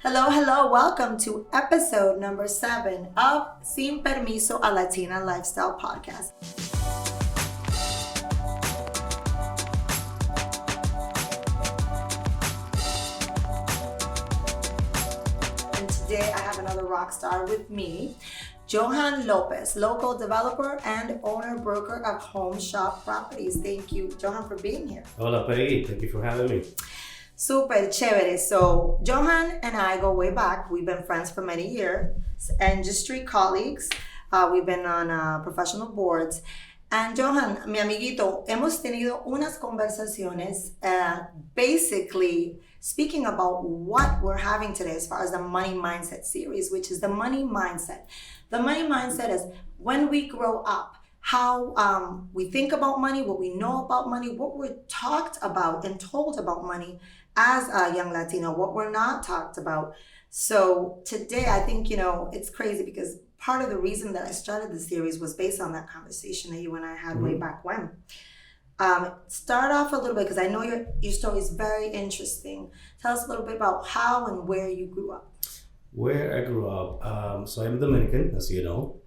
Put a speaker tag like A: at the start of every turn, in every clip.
A: Hello, hello. Welcome to episode number 7 of Sin Permiso, a Latina Lifestyle Podcast. And today I have another rock star with me, Johan Lopez, local developer and owner broker of Home Shop Properties. Thank you, Johan, for being here.
B: Hola, Peggy. Thank you for having me.
A: Super chévere. So Johan and I go way back. We've been friends for many years, industry colleagues. We've been on professional boards. And Johan, mi amiguito, hemos tenido unas conversaciones basically speaking about what we're having today as far as the money mindset series, which is the money mindset. The money mindset is when we grow up, how we think about money, what we know about money, what we're talked about and told about money as a young Latino, what we're not talked about. So today, I think, it's crazy because part of the reason that I started the series was based on that conversation that you and I had way back when. Start off a little bit, because I know your story is very interesting. Tell us a little bit about how and where you grew up.
B: Where I grew up, so I'm Dominican, as you know.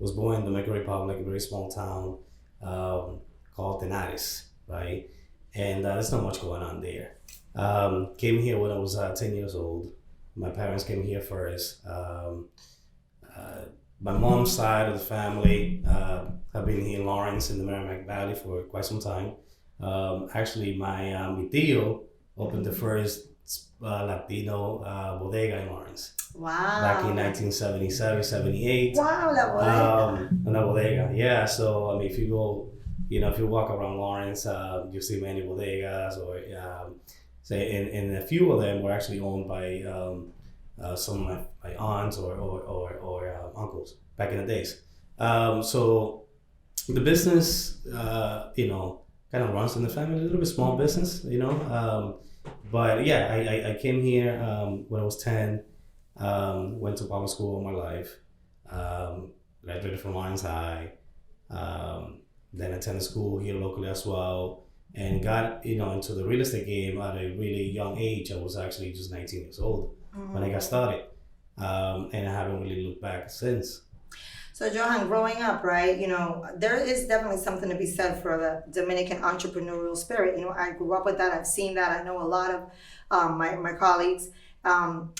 B: Was born in the Dominican Republic, a very small town called Tenares, right? And there's not much going on there. Came here when I was 10 years old. My parents came here first. My mom's side of the family have been here in Lawrence in the Merrimack Valley for quite some time. Actually, mi tío opened the first Latino bodega in Lawrence.
A: Wow.
B: Back in 1977, 78.
A: Wow, la bodega.
B: Una bodega, yeah. So, I mean, if you walk around Lawrence, you see many bodegas, or and a few of them were actually owned by some of my aunts or uncles back in the days. So the business, kind of runs in the family, a little bit small business, but yeah, I came here when I was 10, went to public school all my life, graduated from Lawrence High, then attended school here locally as well, and got into the real estate game at a really young age. I was actually just 19 years old when I got started, and I haven't really looked back since.
A: So Johan, growing up, right, there is definitely something to be said for the Dominican entrepreneurial spirit. I grew up with that. I've seen that. I know a lot of my colleagues.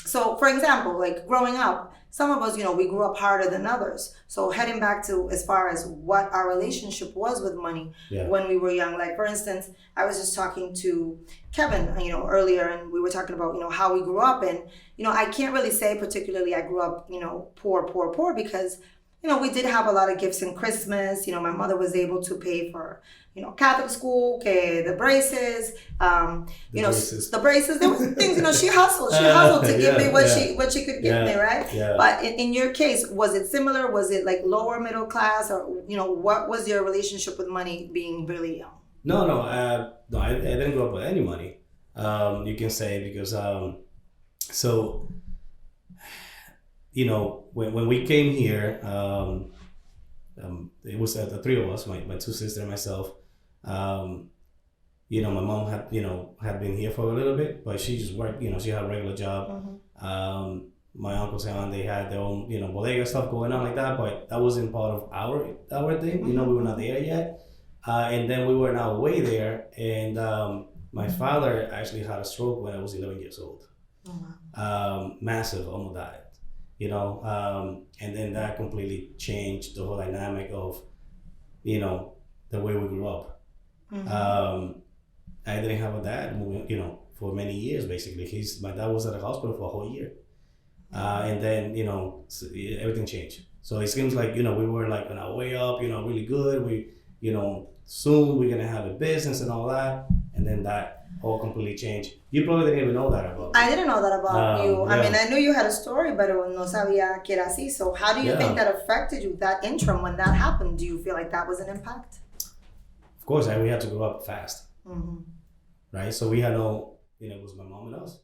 A: So for example, like growing up, some of us, we grew up harder than others. So heading back to as far as what our relationship was with money when we were young. Like for instance, I was just talking to Kevin, earlier, and we were talking about, how we grew up. And, I can't really say particularly I grew up, poor because we did have a lot of gifts in Christmas. My mother was able to pay for, Catholic school, the braces, the braces. There was things, she hustled to give me what she could give me, right?
B: Yeah.
A: But in your case, was it similar? Was it like lower middle class, or what was your relationship with money being really young?
B: No, I didn't grow up with any money. You can say, because so. When we came here, it was the three of us, my two sisters and myself. My mom had been here for a little bit, but she just worked, she had a regular job. My uncles and they had their own, bodega stuff going on like that, but that wasn't part of our thing. We were not there yet. And then we were now away there, and my father actually had a stroke when I was 11 years old. Massive, almost died. And then that completely changed the whole dynamic of, the way we grew up. I didn't have a dad, for many years, basically. My dad was at the hospital for a whole year. And then, everything changed. So it seems like, we were like on our way up, really good. We, soon we're going to have a business and all that. And then that all completely changed. You probably didn't even know that about me.
A: I didn't know that about you. I mean, I knew you had a story, but no sabía que era así. So how do you think that affected you, that interim, when that happened? Do you feel like that was an impact?
B: Of course, we had to grow up fast. Right? So we had it was my mom and us.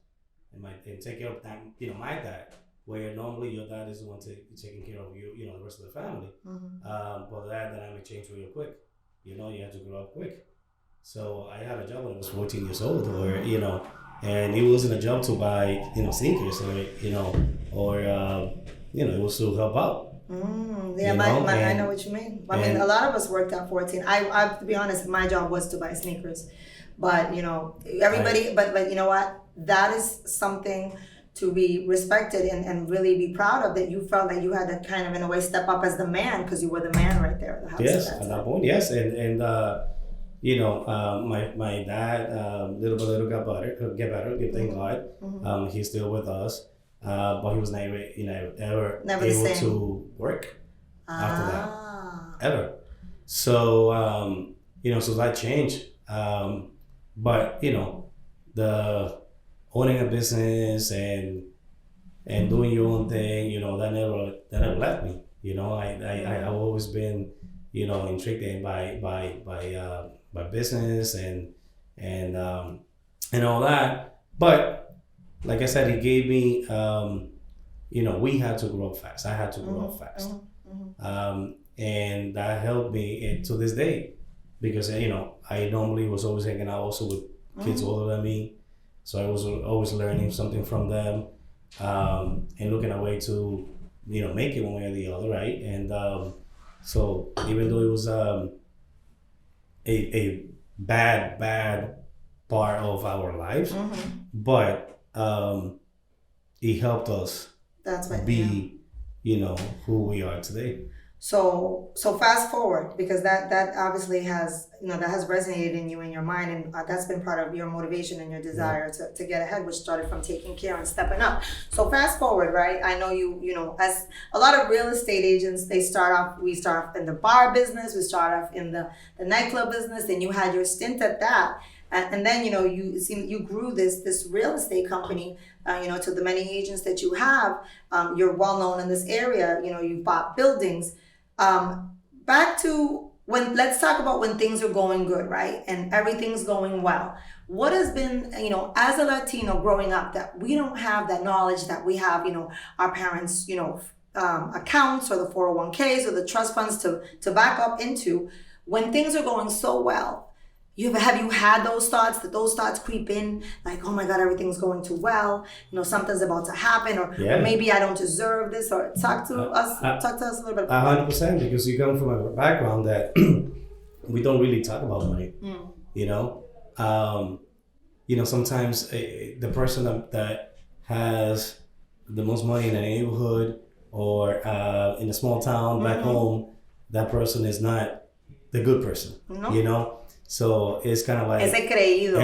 B: And take care of that, my dad, where normally your dad is the one taking care of you, the rest of the family. But that dynamic changed real quick. You had to grow up quick. So I had a job when I was 14 years old, where and it wasn't a job to buy, sneakers or it was to help out.
A: Yeah, I know what you mean. I mean, a lot of us worked at 14. I to be honest, my job was to buy sneakers, but everybody. But you know what? That is something to be respected and really be proud of. That you felt that you had to kind of in a way step up as the man because you were the man right there at the house.
B: Yes, at that point, yes, and my dad little get better, give thank God. He's still with us. But he was never able to work after that, ever. So, so that changed. But, the owning a business and doing your own thing, that never left me. I've always been, intrigued by business and all that. But like I said, he gave me, we had to grow up fast. I had to grow up fast. And that helped me to this day because, I normally was always hanging out also with kids older than me. So I was always learning something from them and looking a way to, make it one way or the other, right? And so even though it was a bad part of our lives, but he helped us be, who we are today.
A: So fast forward, because that obviously has, that has resonated in you in your mind, and that's been part of your motivation and your desire to get ahead, which started from taking care and stepping up. So fast forward, right? I know you as a lot of real estate agents, we start off in the bar business, we start off in the nightclub business, and you had your stint at that. And then, you grew this real estate company, to the many agents that you have. You're well known in this area. You bought buildings. Back to let's talk about when things are going good, right? And everything's going well. What has been, as a Latino growing up, that we don't have that knowledge that we have, our parents, accounts or the 401ks or the trust funds to back up into when things are going so well. Have you had those thoughts? That those thoughts creep in, like, oh my God, everything's going too well. Something's about to happen, or maybe I don't deserve this. Or talk to us a little bit about
B: 100%, because you come from a background that we don't really talk about money. Sometimes the person that has the most money in a neighborhood or in a small town back home, that person is not the good person. No. So it's kind of like
A: es el creído.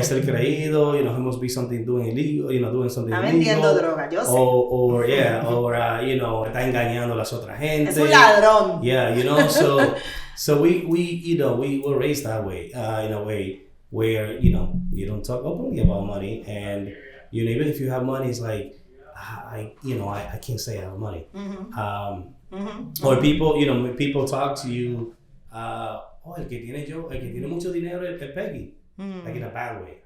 B: He must be doing illegal, doing something
A: Está
B: illegal.
A: Vendiendo droga, yo sé.
B: Or está engañando a las otras gente.
A: Es un ladrón.
B: Yeah, so we were raised that way, in a way where, you don't talk openly about money, and, even if you have money, it's like, I can't say I have money. Or people talk to you, el que tiene mucho dinero es Peggy, like in a bad way,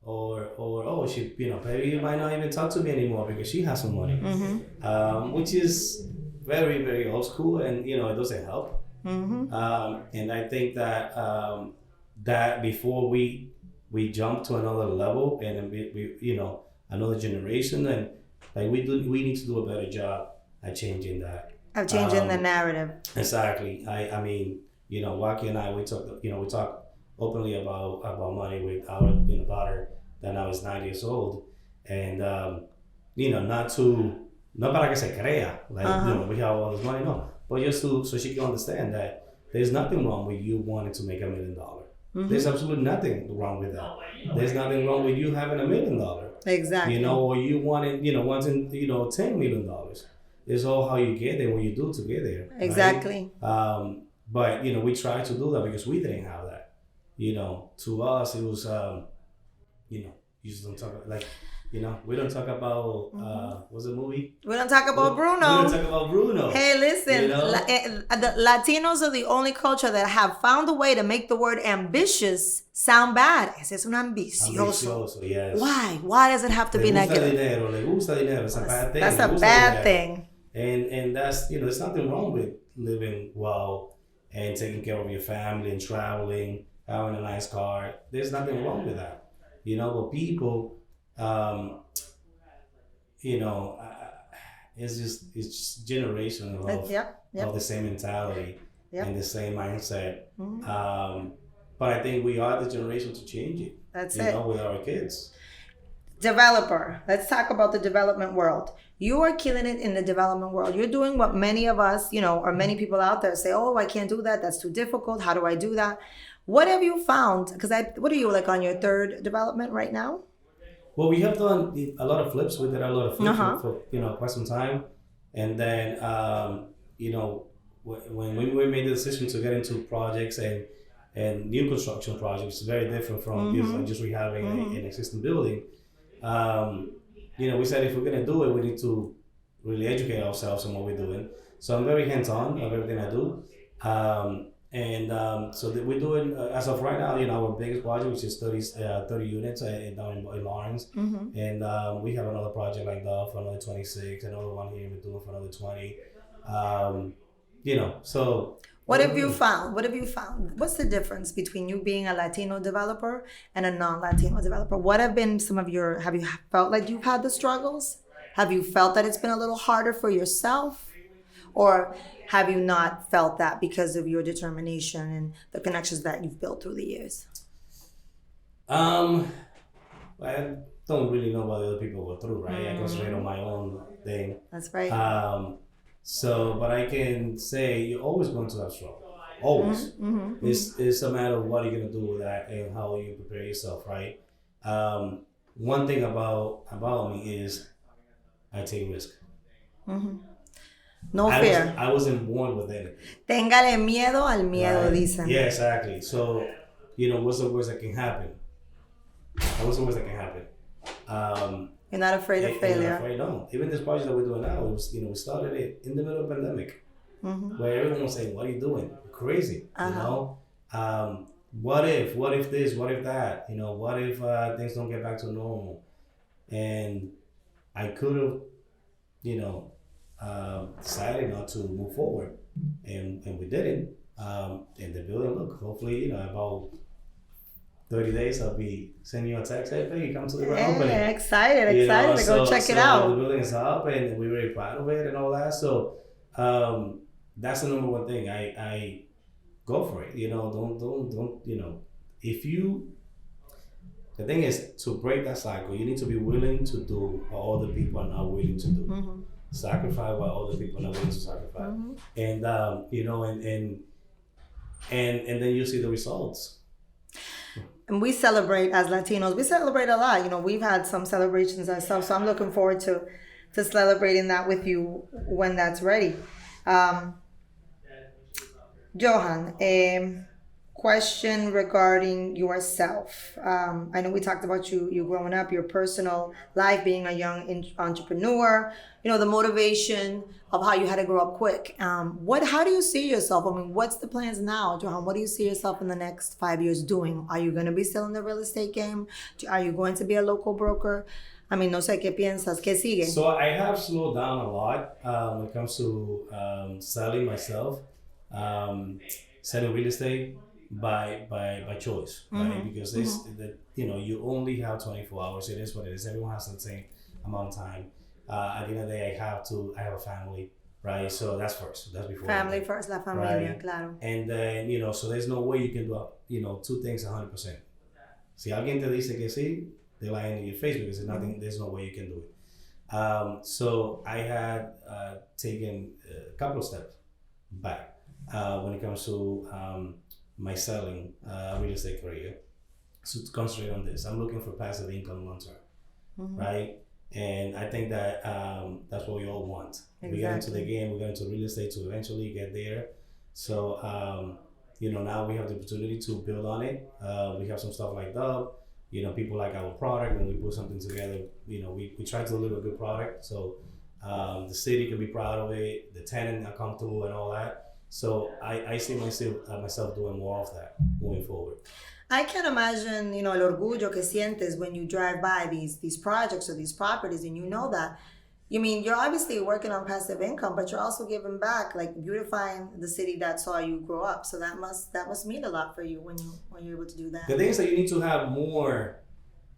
B: or she, Peggy might not even talk to me anymore because she has some money, which is very, very old school, and it doesn't help. And I think that before we jump to another level and we another generation, and like we need to do a better job at changing that.
A: Of changing the narrative.
B: Exactly. I mean, Waki and I, we talk openly about money with our daughter that now is 9 years old, and not para que se crea like we have all this money, no, but just so she can understand that there's nothing wrong with you wanting to make $1 million. There's absolutely nothing wrong with that. There's nothing wrong with you having $1 million.
A: Exactly.
B: Or you wanting $10 million. It's all how you get there, what you do to get there.
A: Exactly.
B: Right? But we try to do that because we didn't have that. To us it was you just don't talk like we don't talk about what's the movie?
A: We don't talk about Bruno.
B: We don't talk about Bruno.
A: Hey, listen, the Latinos are the only culture that have found a way to make the word ambitious sound bad. Ese es un ambicioso.
B: Yes.
A: Why? Why does it have to be negative?
B: Le gusta dinero. It's a bad thing.
A: That's a bad thing.
B: And that's, there's nothing wrong with living well and taking care of your family and traveling, having a nice car. There's nothing wrong with that. but people, you know, it's just generational of the same mentality and the same mindset. But I think we are the generation to change it.
A: That's
B: with our kids.
A: Developer. Let's talk about the development world. You are killing it in the development world. You're doing what many of us, or many people out there say, oh, I can't do that. That's too difficult. How do I do that? What have you found? Because what are you on your third development right now?
B: Well, we have done a lot of flips. We did a lot of flips for quite some time. And then, when we made the decision to get into projects and new construction projects, very different from just rehabbing an existing building. We said if we're gonna do it, we need to really educate ourselves on what we're doing. So I'm very hands-on of everything I do, so that we're doing as of right now, our biggest project, which is 30 units down in Lawrence, and we have another project like that for another 26, another one here we're doing for another 20. So.
A: What have you found? What's the difference between you being a Latino developer and a non-Latino developer? What have been have you felt like you've had the struggles? Have you felt that it's been a little harder for yourself? Or have you not felt that because of your determination and the connections that you've built through the years?
B: I don't really know what other people go through, right? I concentrate on my own thing.
A: That's right.
B: But I can say you're always going to have struggle. Always. It's a matter of what you're going to do with that and how you prepare yourself, right? One thing about me is I take risk.
A: No fear.
B: I wasn't born with it.
A: Téngale miedo al miedo,
B: right?
A: dicen.
B: Yeah, exactly. So, what's the worst that can happen?
A: You're not afraid of failure.
B: No. Even this project that we're doing now, we started it in the middle of the pandemic, where everyone was saying, "What are you doing? You're crazy." What if this? What if that? What if things don't get back to normal? And I could have, decided not to move forward, and we didn't. And the building, look, hopefully, about 30 days, I'll be sending you a text. Hey, Peggy, come to the grand opening.
A: Excited to go check it out.
B: The building is up, and we're very proud of it and all that. So that's the number one thing. I go for it. Don't. If you, the thing is, to break that cycle, you need to be willing to do what other people are not willing to do. Sacrifice what other people are not willing to sacrifice, and and then you see the results.
A: And we celebrate as Latinos. We celebrate a lot. We've had some celebrations ourselves. So I'm looking forward to celebrating that with you when that's ready. Johan, question regarding yourself. I know we talked about you growing up, your personal life, being a young entrepreneur, the motivation of how you had to grow up quick. How do you see yourself? What's the plans now, Johan? What do you see yourself in the next 5 years doing? Are you going to be still in the real estate game? Are you going to be a local broker? No sé qué piensas, ¿qué sigue?
B: So I have slowed down a lot when it comes to selling myself, selling real estate by choice, right? Because you only have 24 hours. It is what it is. Everyone has the same amount of time. At the end of the day, I have a family, right? So that's first. That's before.
A: Family first, la familia,
B: right?
A: Claro.
B: And then, so there's no way you can do, two things 100%. Si alguien te dice que sí, they're lying in your face because there's no way you can do it. So I had taken a couple of steps back when it comes to my selling real estate career. So to concentrate on this, I'm looking for passive income long term, right? And I think that that's what we all want. Exactly. We get into the game, we get into real estate to eventually get there. So, now we have the opportunity to build on it. We have some stuff like that. People like our product. When we put something together, we try to deliver a good product. So the city can be proud of it, the tenant are comfortable and all that. So I see myself doing more of that moving forward.
A: I can imagine, el orgullo que sientes when you drive by these projects or these properties, and that. You're obviously working on passive income, but you're also giving back, like beautifying the city that saw you grow up. So that must mean a lot for you when you're able to do that.
B: The thing is that you need to have more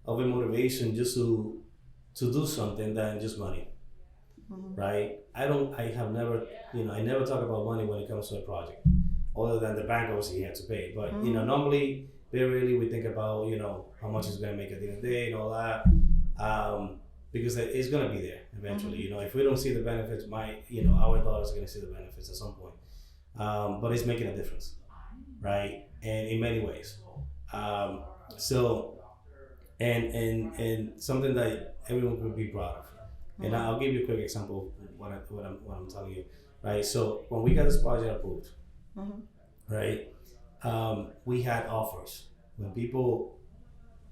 B: of a motivation just to do something than just money, right? I have never, I never talk about money when it comes to a project, other than the bank obviously you have to pay. But normally, very rarely we think about how much it's going to make at the end of the day and all that, because it's going to be there eventually. If we don't see the benefits, our daughters are going to see the benefits at some point. But it's making a difference, right? And in many ways. And something that everyone would be proud of. And I'll give you a quick example of what I'm telling you, right? So when we got this project approved, right, we had offers. When people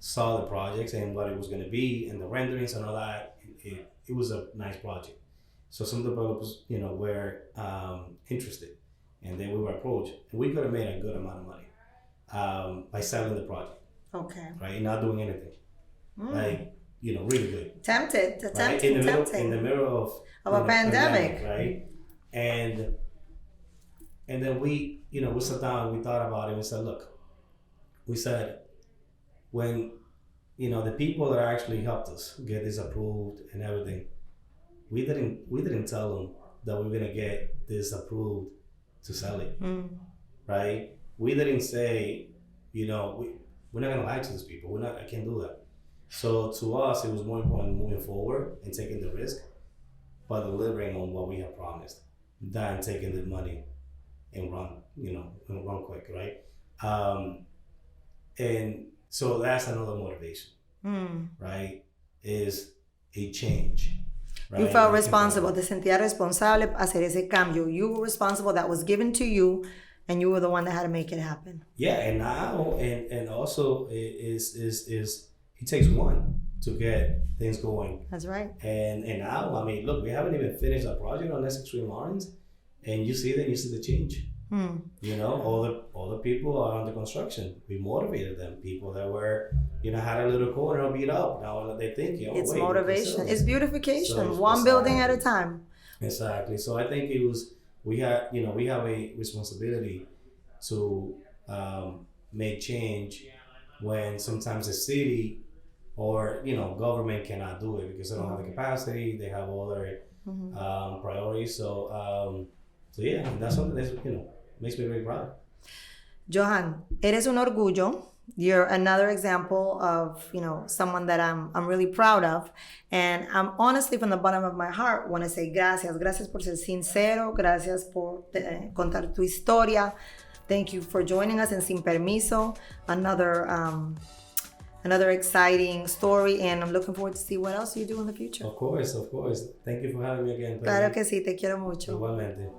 B: saw the projects and what it was going to be and the renderings and all that, it was a nice project. So some developers, were interested, and then we were approached, and we could have made a good amount of money by selling the project.
A: Okay.
B: Right, and not doing anything. Like, really good.
A: Tempted.
B: Right? In the middle of
A: a pandemic,
B: right? And then we sat down and we thought about it and we said, look, when the people that actually helped us get this approved and everything, we didn't tell them that we're gonna get this approved to sell it, right? We didn't say, we're not gonna lie to these people. I can't do that. So to us, it was more important moving forward and taking the risk, but delivering on what we have promised, than taking the money and run quick, right? And so that's another motivation, right? Is a change. Right?
A: You felt responsible. Te sentías responsable hacer ese cambio. You were responsible. That was given to you, and you were the one that had to make it happen.
B: Yeah, and now and also it takes one to get things going.
A: That's right.
B: And now, look, we haven't even finished our project on Essex Street Lawrence, and you see the change. All the people are under construction. We motivated them. People that were, had a little corner beat up. Now they think,
A: it's motivation. It's beautification.
B: So,
A: one building at a time.
B: Exactly. So I think we have a responsibility to make change when sometimes the city or government cannot do it because they don't have the capacity. They have other priorities. So yeah, that's something that makes me very proud.
A: Johan, eres un orgullo. You're another example of someone that I'm really proud of, and I'm honestly from the bottom of my heart want to say gracias por ser sincero, gracias por contar tu historia. Thank you for joining us in Sin Permiso, another exciting story, and I'm looking forward to see what else you do in the future.
B: Of course. Thank you for having me again.
A: Claro que sí, te quiero mucho.
B: Igualmente.